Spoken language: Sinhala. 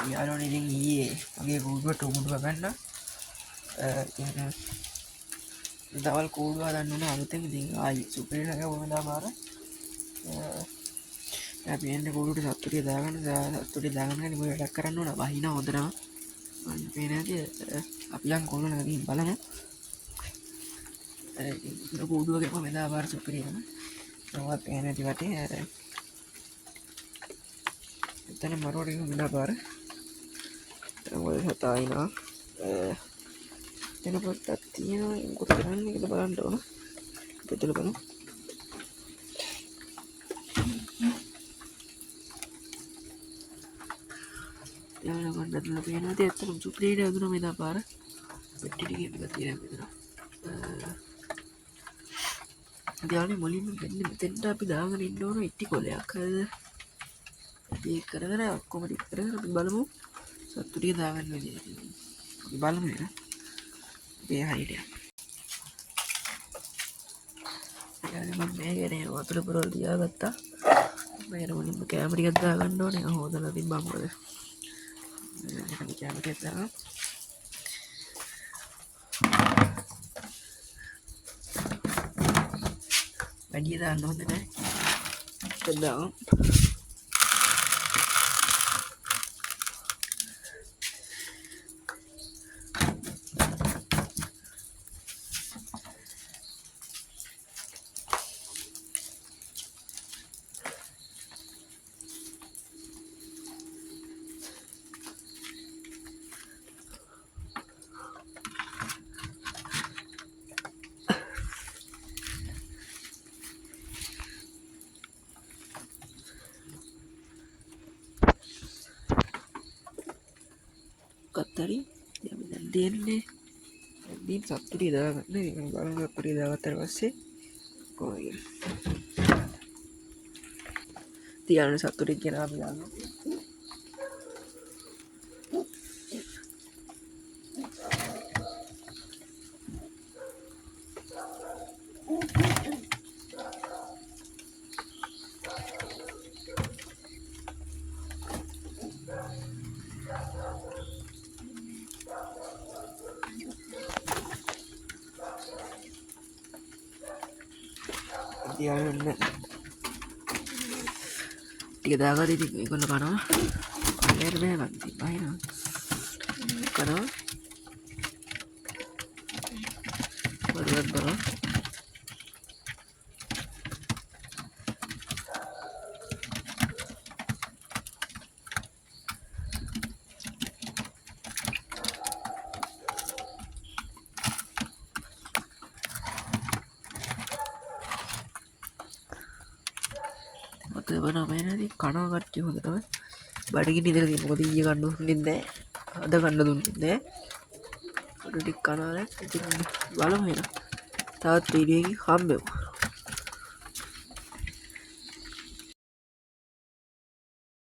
යාළුවනේ ඉතින් ඊයේ මගේ කූඩුවට උගුරු ගන්න දවල් කූඩුව හදන්න උන අලුතෙන් ඉතින් ආයි සුපිරි නග වුණා මාර අපි එන්නේ කූඩුවට සතුටිය දාගන්න සතුටිය දාගන්න ඉතින් මොකද වැඩක් කරන්න ඕන වහින හොදනවා මම පේනදී අපි යන් කූඩුව නගින් බලමු කූඩුවගේ කොහමද ආවර සුපිරි නම නවත් පේනදී වටේ එතන මරෝඩි හොඳ පාර සතායිනා එන පොත්තක් තියෙනවා මොකද කරන්නේ කියලා බලන්න ඕන පිටුල බලමු යාළුවා ගොඩක් පේනවා ඉතින් ඇත්තටම සුපිරිට හදුනා මේ දා පාර පෙට්ටි ටිකේ ඉඳලා තියෙනවා මෙතන යාළුවා මුලින්ම මෙතෙන්ට අපි දාගෙන ඉන්න ඕන ඉටි කොලයක් හරිද ඒක කරගෙන ඔක්කොම ටික කරගෙන අපි බලමු සතුටිය දාගන්න විදිය. අපි බලමු නේද? මේ හරියට. ඊළඟට මම මේකේ වතුර පුරවල තියාගත්තා. මම එන මුලින්ම කැම ටිකක් දාගන්න ඕනේ. හොදලා තිබ්බම මොකද? මේක කැම ටිකක් දාගන්න. වැඩි දාන්න හොඳ නැහැ. ටිකක් දාමු. කතරි දැන් දෙන්නේ දීන් සතුටිය දාගන්න ඉතින් බලමු සතුටිය දාගත්තට පස්සේ කොහොමද තියන සතුටිය කියන අපි දානවා තියන්න ටික දාගන්න ඉතින් ඒගොල්ලෝ කනවා නේද මේ ගන්න බහිනවා කනවා වරුවත් බලන්න බන මේනදී කනවා කට්ටිය හොඳටම බඩගිනි ඉඳලා තියෙන මොකද ඊයේ ගන්න දුන්නේ නැහැ අද ගන්න දුන්නේ නැහැ පොඩි ටික කනවා ඉතින් බලමු එහෙනම් තවත් වීඩියෝ එකකින් හම්බෙමු